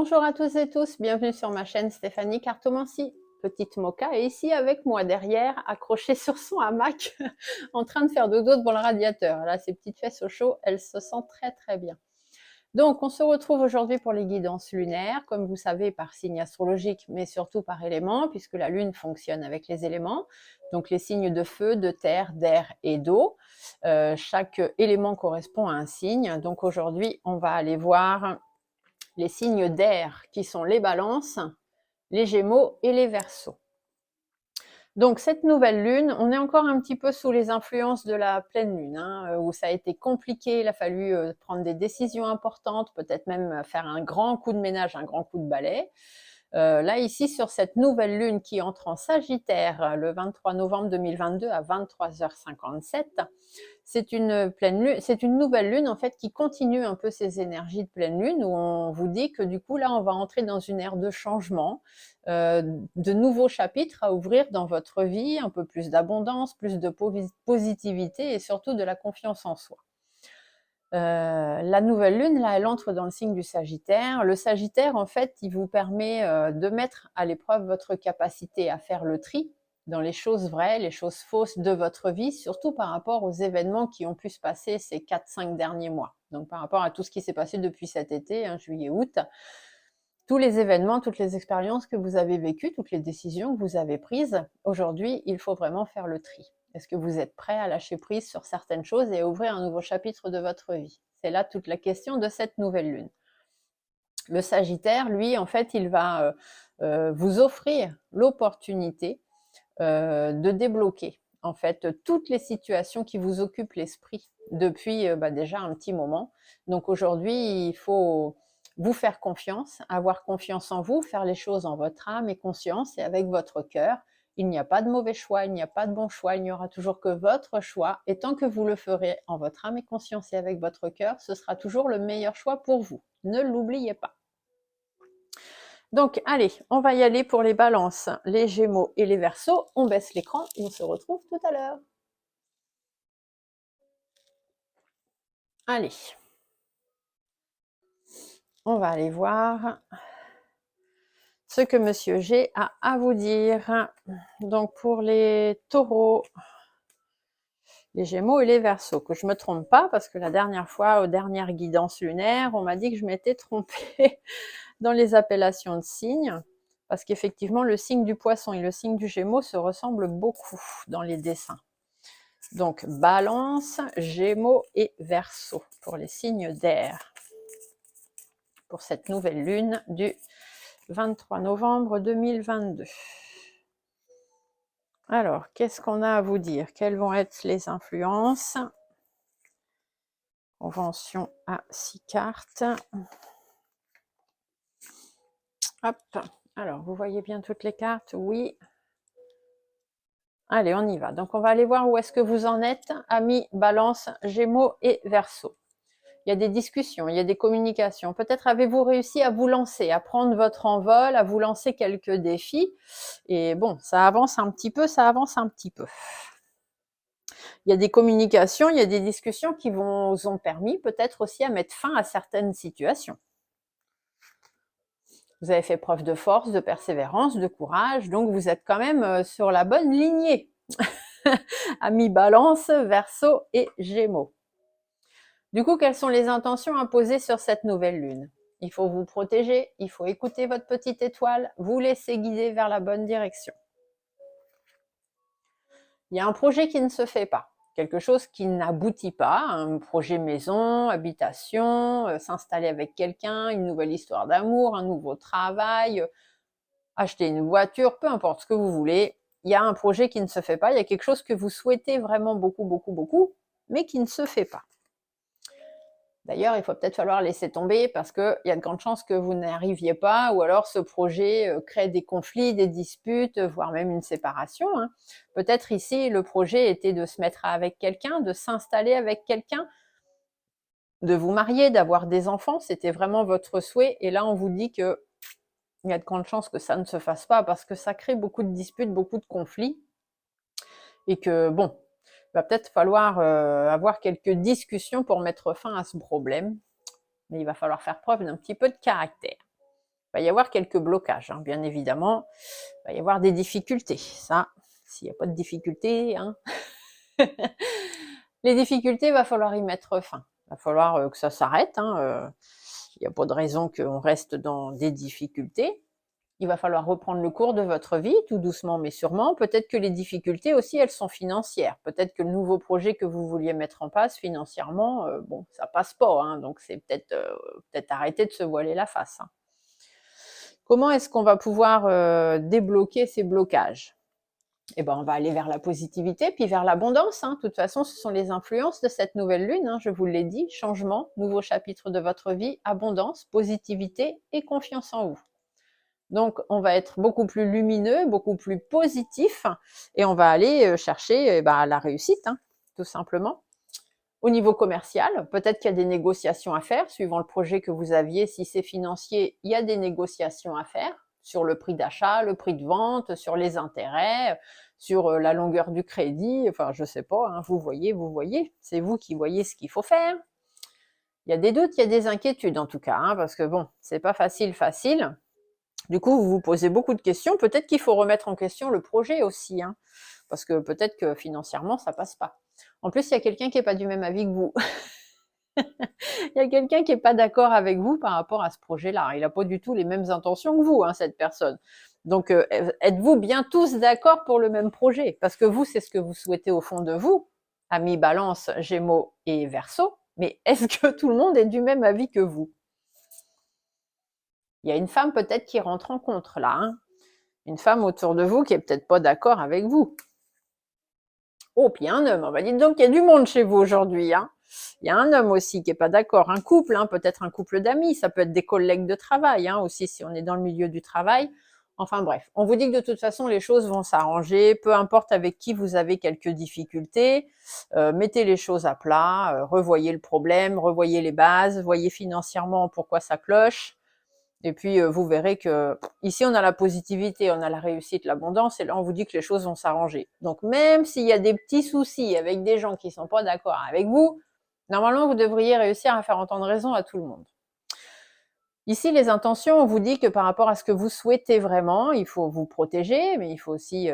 Bonjour à tous et tous, bienvenue sur ma chaîne Stéphanie Cartomancie. Petite Moka est ici avec moi derrière, accrochée sur son hamac, en train de faire dodo devant le radiateur. Elle a ses petites fesses au chaud, elle se sent très bien. Donc on se retrouve aujourd'hui pour les guidances lunaires, comme vous savez par signe astrologique, mais surtout par éléments, puisque la lune fonctionne avec les éléments, donc les signes de feu, de terre, d'air et d'eau. Chaque élément correspond à un signe, donc aujourd'hui on va aller voir les signes d'air qui sont les balances, les gémeaux et les verseaux. Donc cette nouvelle lune, on est encore un petit peu sous les influences de la pleine lune, où ça a été compliqué, il a fallu prendre des décisions importantes, peut-être même faire un grand coup de ménage, un grand coup de balai. Là ici sur cette nouvelle lune qui entre en Sagittaire le 23 novembre 2022 à 23h57, c'est une pleine lune, c'est une nouvelle lune en fait qui continue un peu ces énergies de pleine lune, où on vous dit que du coup là on va entrer dans une ère de changement, de nouveaux chapitres à ouvrir dans votre vie, un peu plus d'abondance, plus de positivité et surtout de la confiance en soi. La nouvelle lune, là, elle entre dans le signe du Sagittaire. Le Sagittaire, en fait, il vous permet de mettre à l'épreuve votre capacité à faire le tri dans les choses vraies, les choses fausses de votre vie, surtout par rapport aux événements qui ont pu se passer ces 4-5 derniers mois. Donc par rapport à tout ce qui s'est passé depuis cet été, juillet-août, tous les événements, toutes les expériences que vous avez vécues, toutes les décisions que vous avez prises, aujourd'hui, il faut vraiment faire le tri. Est-ce que vous êtes prêt à lâcher prise sur certaines choses et à ouvrir un nouveau chapitre de votre vie? C'est là toute la question de cette nouvelle lune. Le Sagittaire, lui, en fait, il va vous offrir l'opportunité de débloquer en fait toutes les situations qui vous occupent l'esprit depuis déjà un petit moment. Donc aujourd'hui, il faut vous faire confiance, avoir confiance en vous, faire les choses en votre âme et conscience et avec votre cœur. Il n'y a pas de mauvais choix, il n'y a pas de bon choix, il n'y aura toujours que votre choix. Et tant que vous le ferez en votre âme et conscience et avec votre cœur, ce sera toujours le meilleur choix pour vous. Ne l'oubliez pas. Donc, allez, on va y aller pour les balances, les gémeaux et les verseaux. On baisse l'écran et on se retrouve tout à l'heure. Allez, on va aller voir ce que Monsieur G a à vous dire. Donc, pour les taureaux, les gémeaux et les verseaux, que je ne me trompe pas, parce que la dernière fois, aux dernières guidances lunaires, on m'a dit que je m'étais trompée dans les appellations de signes, parce qu'effectivement, le signe du poisson et le signe du gémeaux se ressemblent beaucoup dans les dessins. Donc, balance, gémeaux et verseau pour les signes d'air. Pour cette nouvelle lune du 23 novembre 2022. Alors, qu'est-ce qu'on a à vous dire? Quelles vont être les influences? Convention à 6 cartes. Hop. Alors, vous voyez bien toutes les cartes? Oui. Allez, on y va. Donc, on va aller voir où est-ce que vous en êtes, amis, balance, gémeaux et verseau. Il y a des discussions, il y a des communications. Peut-être avez-vous réussi à vous lancer, à prendre votre envol, à vous lancer quelques défis. Et bon, ça avance un petit peu, ça avance un petit peu. Il y a des communications, il y a des discussions qui vous ont permis peut-être aussi à mettre fin à certaines situations. Vous avez fait preuve de force, de persévérance, de courage, donc vous êtes quand même sur la bonne lignée. Amis Balance, Verseau et Gémeaux. Du coup, quelles sont les intentions à poser sur cette nouvelle lune? Il faut vous protéger, il faut écouter votre petite étoile, vous laisser guider vers la bonne direction. Il y a un projet qui ne se fait pas, quelque chose qui n'aboutit pas, un projet maison, habitation, s'installer avec quelqu'un, une nouvelle histoire d'amour, un nouveau travail, acheter une voiture, peu importe ce que vous voulez. Il y a un projet qui ne se fait pas, il y a quelque chose que vous souhaitez vraiment beaucoup, mais qui ne se fait pas. D'ailleurs, il faut peut-être falloir laisser tomber parce qu'il y a de grandes chances que vous n'arriviez pas, ou alors ce projet crée des conflits, des disputes, voire même une séparation. Peut-être ici, le projet était de se mettre avec quelqu'un, de s'installer avec quelqu'un, de vous marier, d'avoir des enfants. C'était vraiment votre souhait. Et là, on vous dit qu'il y a de grandes chances que ça ne se fasse pas parce que ça crée beaucoup de disputes, beaucoup de conflits. Et que, bon, il va peut-être falloir avoir quelques discussions pour mettre fin à ce problème. Mais il va falloir faire preuve d'un petit peu de caractère. va y avoir quelques blocages, hein, bien évidemment. Il va y avoir des difficultés. Ça, s'il n'y a pas de difficultés, hein. Les difficultés, il va falloir y mettre fin. Il va falloir que ça s'arrête, hein. Il n'y a pas de raison qu'on reste dans des difficultés. Il va falloir reprendre le cours de votre vie, tout doucement mais sûrement. Peut-être que les difficultés aussi, elles sont financières. Peut-être que le nouveau projet que vous vouliez mettre en place financièrement, bon, ça passe pas, hein, donc c'est peut-être arrêter de se voiler la face, hein. Comment est-ce qu'on va pouvoir débloquer ces blocages? Eh ben, on va aller vers la positivité, puis vers l'abondance, hein. De toute façon, ce sont les influences de cette nouvelle lune, hein, je vous l'ai dit, changement, nouveau chapitre de votre vie, abondance, positivité et confiance en vous. Donc, on va être beaucoup plus lumineux, beaucoup plus positif, et on va aller chercher la réussite, hein, tout simplement. Au niveau commercial, peut-être qu'il y a des négociations à faire, suivant le projet que vous aviez. Si c'est financier, il y a des négociations à faire sur le prix d'achat, le prix de vente, sur les intérêts, sur la longueur du crédit, enfin, je sais pas, hein, vous voyez, c'est vous qui voyez ce qu'il faut faire. Il y a des doutes, il y a des inquiétudes en tout cas, hein, parce que bon, c'est pas facile. Du coup, vous vous posez beaucoup de questions. Peut-être qu'il faut remettre en question le projet aussi, hein, parce que peut-être que financièrement, ça passe pas. En plus, il y a quelqu'un qui n'est pas du même avis que vous. Il y a quelqu'un qui n'est pas d'accord avec vous par rapport à ce projet-là. Il n'a pas du tout les mêmes intentions que vous, hein, cette personne. Donc, êtes-vous bien tous d'accord pour le même projet? Parce que vous, c'est ce que vous souhaitez au fond de vous, amis Balance, Gémeaux et Verseau. Mais est-ce que tout le monde est du même avis que vous? Il y a une femme peut-être qui rentre en contre là, hein. Une femme autour de vous qui est peut-être pas d'accord avec vous. Oh, puis il y a un homme. Bah, dites donc, il y a du monde chez vous aujourd'hui, hein. Il y a un homme aussi qui est pas d'accord. Un couple, hein, peut-être un couple d'amis. Ça peut être des collègues de travail, hein, aussi, si on est dans le milieu du travail. Enfin bref, on vous dit que de toute façon, les choses vont s'arranger. Peu importe avec qui vous avez quelques difficultés, mettez les choses à plat, revoyez le problème, revoyez les bases, voyez financièrement pourquoi ça cloche. Et puis, vous verrez que ici, on a la positivité, on a la réussite, l'abondance, et là, on vous dit que les choses vont s'arranger. Donc, même s'il y a des petits soucis avec des gens qui ne sont pas d'accord avec vous, normalement, vous devriez réussir à faire entendre raison à tout le monde. Ici, les intentions, on vous dit que par rapport à ce que vous souhaitez vraiment, il faut vous protéger, mais il faut aussi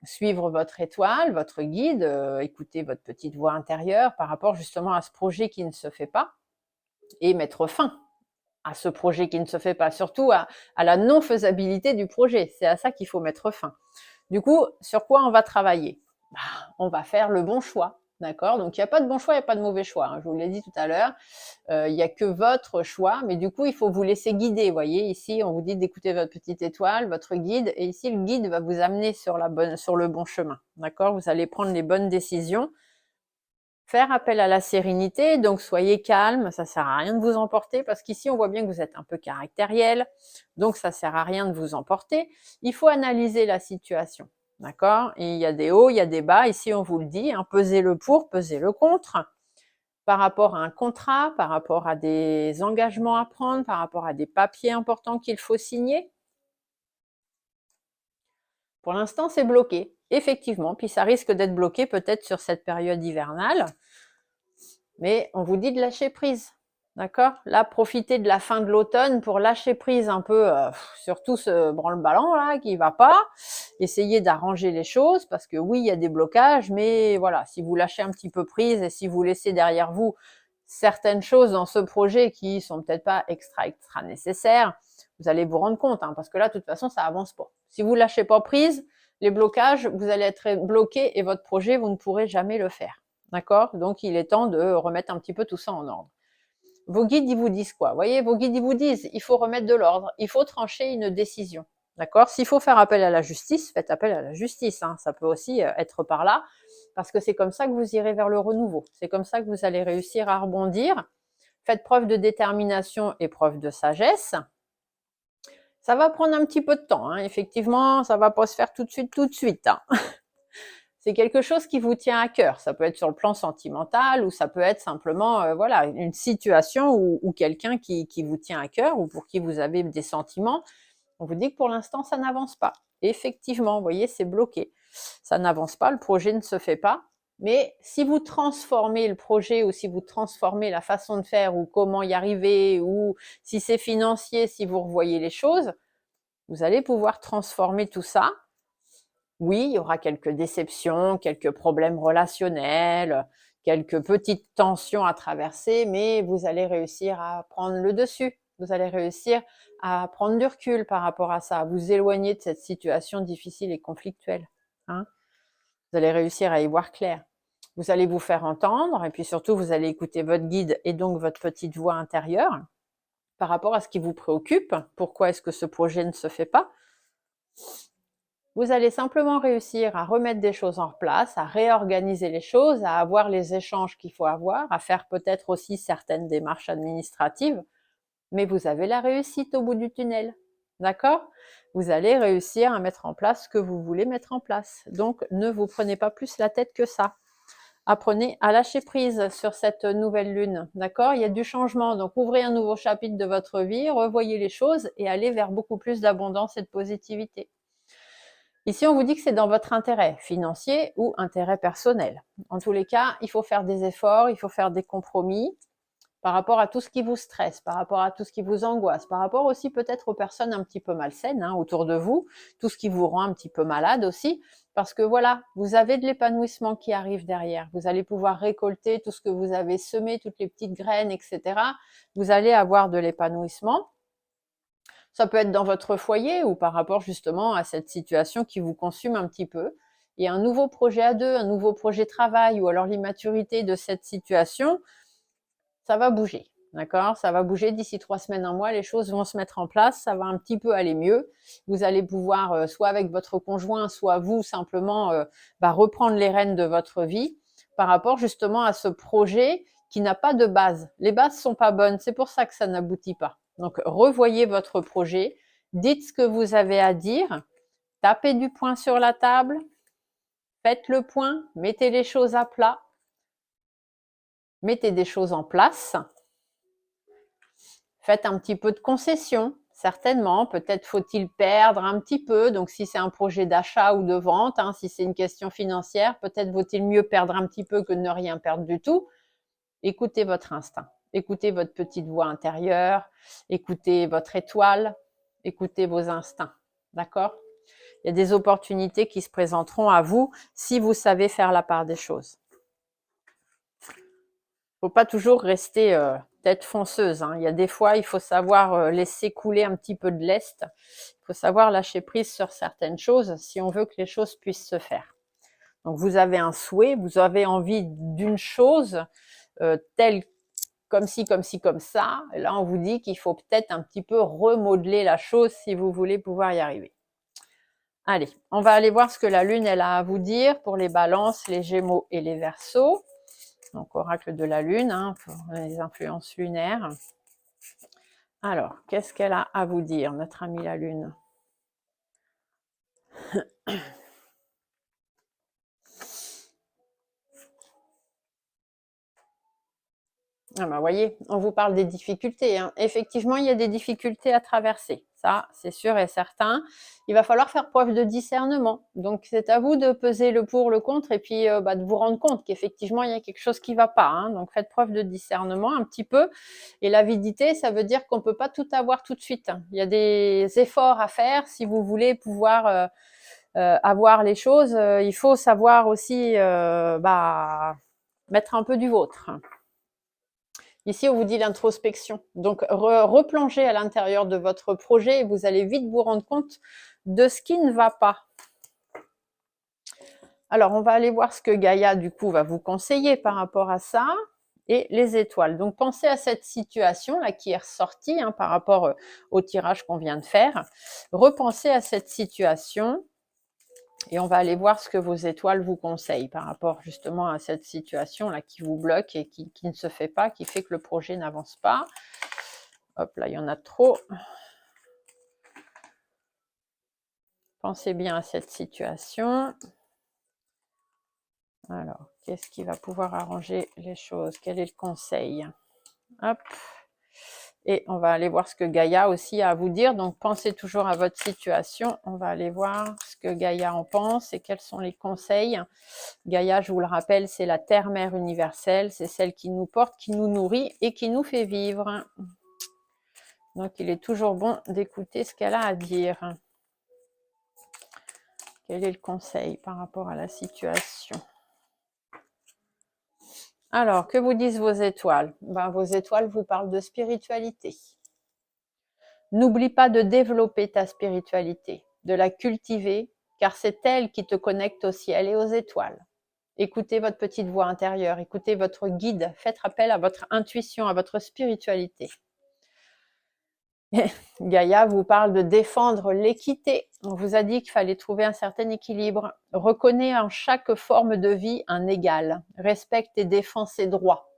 suivre votre étoile, votre guide, écouter votre petite voix intérieure par rapport justement à ce projet qui ne se fait pas et mettre fin à ce projet qui ne se fait pas, surtout à la non-faisabilité du projet. C'est à ça qu'il faut mettre fin. Du coup, sur quoi on va travailler? On va faire le bon choix, d'accord? Donc, il n'y a pas de bon choix, il n'y a pas de mauvais choix, hein, je vous l'ai dit tout à l'heure. Il n'y a que votre choix, mais du coup, il faut vous laisser guider. Vous voyez, ici, on vous dit d'écouter votre petite étoile, votre guide, et ici, le guide va vous amener sur le bon chemin, d'accord? Vous allez prendre les bonnes décisions. Faire appel à la sérénité, donc soyez calme, ça sert à rien de vous emporter parce qu'ici on voit bien que vous êtes un peu caractériel, donc ça sert à rien de vous emporter. Il faut analyser la situation, d'accord? Et il y a des hauts, il y a des bas, ici on vous le dit, hein, pesez le pour, pesez le contre, par rapport à un contrat, par rapport à des engagements à prendre, par rapport à des papiers importants qu'il faut signer. Pour l'instant, c'est bloqué, effectivement, puis ça risque d'être bloqué peut-être sur cette période hivernale. Mais on vous dit de lâcher prise, d'accord? Là, profitez de la fin de l'automne pour lâcher prise un peu sur tout ce branle-ballant là qui va pas. Essayez d'arranger les choses parce que oui, il y a des blocages, mais voilà, si vous lâchez un petit peu prise et si vous laissez derrière vous certaines choses dans ce projet qui sont peut-être pas extra nécessaires, vous allez vous rendre compte, hein, parce que là, de toute façon, ça avance pas. Si vous lâchez pas prise, les blocages, vous allez être bloqué et votre projet, vous ne pourrez jamais le faire. D'accord? Donc, il est temps de remettre un petit peu tout ça en ordre. Vos guides, ils vous disent quoi? Vous voyez, vos guides, ils vous disent, il faut remettre de l'ordre, il faut trancher une décision. D'accord? S'il faut faire appel à la justice, faites appel à la justice, hein. Ça peut aussi être par là, parce que c'est comme ça que vous irez vers le renouveau. C'est comme ça que vous allez réussir à rebondir. Faites preuve de détermination et preuve de sagesse. Ça va prendre un petit peu de temps, hein. Effectivement, ça ne va pas se faire tout de suite, hein. C'est quelque chose qui vous tient à cœur. Ça peut être sur le plan sentimental ou ça peut être simplement voilà, une situation ou quelqu'un qui vous tient à cœur ou pour qui vous avez des sentiments. On vous dit que pour l'instant, ça n'avance pas. Effectivement, vous voyez, c'est bloqué. Ça n'avance pas, le projet ne se fait pas. Mais si vous transformez le projet ou si vous transformez la façon de faire ou comment y arriver ou si c'est financier, si vous revoyez les choses, vous allez pouvoir transformer tout ça. Oui, il y aura quelques déceptions, quelques problèmes relationnels, quelques petites tensions à traverser, mais vous allez réussir à prendre le dessus. Vous allez réussir à prendre du recul par rapport à ça, à vous éloigner de cette situation difficile et conflictuelle. Hein. Vous allez réussir à y voir clair. Vous allez vous faire entendre et puis surtout, vous allez écouter votre guide et donc votre petite voix intérieure par rapport à ce qui vous préoccupe. Pourquoi est-ce que ce projet ne se fait pas? Vous allez simplement réussir à remettre des choses en place, à réorganiser les choses, à avoir les échanges qu'il faut avoir, à faire peut-être aussi certaines démarches administratives, mais vous avez la réussite au bout du tunnel. D'accord? Vous allez réussir à mettre en place ce que vous voulez mettre en place. Donc, ne vous prenez pas plus la tête que ça. Apprenez à lâcher prise sur cette nouvelle lune. D'accord? Il y a du changement. Donc, ouvrez un nouveau chapitre de votre vie, revoyez les choses et allez vers beaucoup plus d'abondance et de positivité. Ici, on vous dit que c'est dans votre intérêt financier ou intérêt personnel. En tous les cas, il faut faire des efforts, il faut faire des compromis par rapport à tout ce qui vous stresse, par rapport à tout ce qui vous angoisse, par rapport aussi peut-être aux personnes un petit peu malsaines autour de vous, tout ce qui vous rend un petit peu malade aussi, parce que voilà, vous avez de l'épanouissement qui arrive derrière. Vous allez pouvoir récolter tout ce que vous avez semé, toutes les petites graines, etc. Vous allez avoir de l'épanouissement. Ça peut être dans votre foyer ou par rapport justement à cette situation qui vous consume un petit peu. Et un nouveau projet à deux, un nouveau projet travail ou alors l'immaturité de cette situation, ça va bouger. D'accord? Ça va bouger d'ici 3 semaines, un mois, les choses vont se mettre en place, ça va un petit peu aller mieux. Vous allez pouvoir, soit avec votre conjoint, soit vous simplement reprendre les rênes de votre vie par rapport justement à ce projet qui n'a pas de base. Les bases sont pas bonnes, c'est pour ça que ça n'aboutit pas. Donc revoyez votre projet, dites ce que vous avez à dire, tapez du poing sur la table, faites le point, mettez les choses à plat, mettez des choses en place. Faites un petit peu de concession, certainement. Peut-être faut-il perdre un petit peu. Donc, si c'est un projet d'achat ou de vente, si c'est une question financière, peut-être vaut-il mieux perdre un petit peu que de ne rien perdre du tout. Écoutez votre instinct. Écoutez votre petite voix intérieure. Écoutez votre étoile. Écoutez vos instincts. D'accord? Il y a des opportunités qui se présenteront à vous si vous savez faire la part des choses. Il ne faut pas toujours rester tête fonceuse. Il y a des fois, il faut savoir laisser couler un petit peu de lest. Il faut savoir lâcher prise sur certaines choses si on veut que les choses puissent se faire. Donc, vous avez un souhait, vous avez envie d'une chose telle comme ci, comme ça. Et là, on vous dit qu'il faut peut-être un petit peu remodeler la chose si vous voulez pouvoir y arriver. Allez, on va aller voir ce que la Lune elle a à vous dire pour les balances, les gémeaux et les verseaux. Donc, oracle de la Lune, pour les influences lunaires. Alors, qu'est-ce qu'elle a à vous dire, notre amie la Lune? Ah bah, voyez, on vous parle des difficultés. Effectivement, il y a des difficultés à traverser. Ça, c'est sûr et certain. Il va falloir faire preuve de discernement. Donc, c'est à vous de peser le pour, le contre et puis de vous rendre compte qu'effectivement, il y a quelque chose qui ne va pas. Donc, faites preuve de discernement un petit peu. Et l'avidité, ça veut dire qu'on ne peut pas tout avoir tout de suite. Il y a des efforts à faire si vous voulez pouvoir avoir les choses. Il faut savoir aussi mettre un peu du vôtre. Ici, on vous dit l'introspection. Donc, replongez à l'intérieur de votre projet et vous allez vite vous rendre compte de ce qui ne va pas. Alors, on va aller voir ce que Gaïa, du coup, va vous conseiller par rapport à ça et les étoiles. Donc, pensez à cette situation-là qui est ressortie par rapport au tirage qu'on vient de faire. Repensez à cette situation et on va aller voir ce que vos étoiles vous conseillent par rapport justement à cette situation-là qui vous bloque et qui ne se fait pas, qui fait que le projet n'avance pas. Hop là, il y en a trop. Pensez bien à cette situation. Alors, qu'est-ce qui va pouvoir arranger les choses? Quel est le conseil? Hop. Et on va aller voir ce que Gaïa aussi a à vous dire. Donc, pensez toujours à votre situation. On va aller voir ce que Gaïa en pense et quels sont les conseils. Gaïa, je vous le rappelle, c'est la terre-mère universelle, c'est celle qui nous porte, qui nous nourrit et qui nous fait vivre. Donc, il est toujours bon d'écouter ce qu'elle a à dire. Quel est le conseil par rapport à la situation? Alors, que vous disent vos étoiles? Ben, vos étoiles vous parlent de spiritualité. N'oublie pas de développer ta spiritualité, de la cultiver, car c'est elle qui te connecte au ciel et aux étoiles. Écoutez votre petite voix intérieure, écoutez votre guide, faites appel à votre intuition, à votre spiritualité. Gaïa vous parle de défendre l'équité. On vous a dit qu'il fallait trouver un certain équilibre. Reconnais en chaque forme de vie un égal. Respecte et défends ses droits.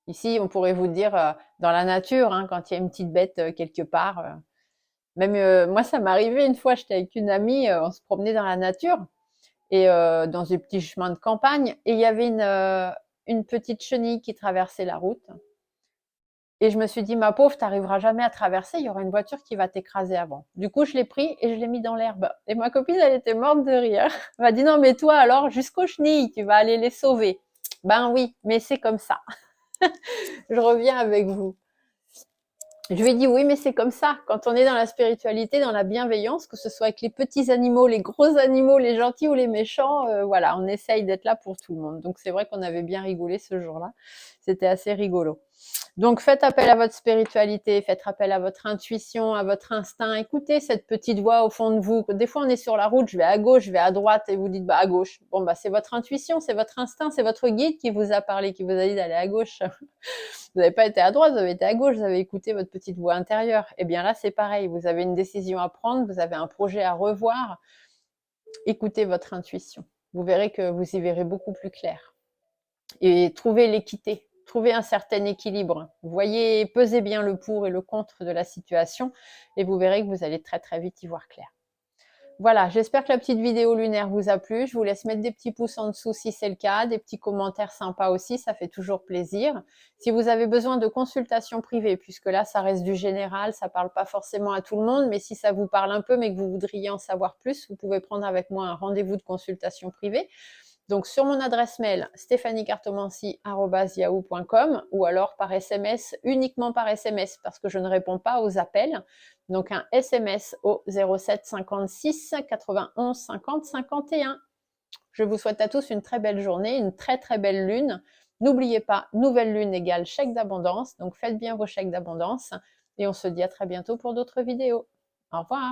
Ici, on pourrait vous dire dans la nature, hein, quand il y a une petite bête quelque part. Même moi, ça m'est arrivé une fois, j'étais avec une amie, on se promenait dans la nature et dans des petits chemins de campagne et il y avait une petite chenille qui traversait la route. Et je me suis dit, ma pauvre, tu n'arriveras jamais à traverser, il y aura une voiture qui va t'écraser avant. Du coup, je l'ai pris et je l'ai mis dans l'herbe. Et ma copine, elle était morte de rire. Elle m'a dit, non, mais toi, alors, jusqu'aux chenilles, tu vas aller les sauver. Ben oui, mais c'est comme ça. Je reviens avec vous. Je lui ai dit, oui, mais c'est comme ça. Quand on est dans la spiritualité, dans la bienveillance, que ce soit avec les petits animaux, les gros animaux, les gentils ou les méchants, voilà, on essaye d'être là pour tout le monde. Donc, c'est vrai qu'on avait bien rigolé ce jour-là. C'était assez rigolo. Donc, faites appel à votre spiritualité, faites appel à votre intuition, à votre instinct. Écoutez cette petite voix au fond de vous. Des fois, on est sur la route, je vais à gauche, je vais à droite, et vous dites, bah, à gauche. Bon, bah, c'est votre intuition, c'est votre instinct, c'est votre guide qui vous a parlé, qui vous a dit d'aller à gauche. Vous n'avez pas été à droite, vous avez été à gauche, vous avez écouté votre petite voix intérieure. Eh bien là, c'est pareil. Vous avez une décision à prendre, vous avez un projet à revoir. Écoutez votre intuition. Vous verrez que vous y verrez beaucoup plus clair. Et trouvez l'équité. Trouvez un certain équilibre. Voyez, pesez bien le pour et le contre de la situation et vous verrez que vous allez très très vite y voir clair. Voilà, j'espère que la petite vidéo lunaire vous a plu. Je vous laisse mettre des petits pouces en dessous si c'est le cas, des petits commentaires sympas aussi, ça fait toujours plaisir. Si vous avez besoin de consultation privée, puisque là, ça reste du général, ça parle pas forcément à tout le monde, mais si ça vous parle un peu, mais que vous voudriez en savoir plus, vous pouvez prendre avec moi un rendez-vous de consultation privée. Donc, sur mon adresse mail, stéphaniecartomancy@yahoo.com ou alors par SMS, uniquement par SMS, parce que je ne réponds pas aux appels. Donc, un SMS au 07 56 91 50 51. Je vous souhaite à tous une très belle journée, une très très belle lune. N'oubliez pas, nouvelle lune égale chèque d'abondance. Donc, faites bien vos chèques d'abondance et on se dit à très bientôt pour d'autres vidéos. Au revoir.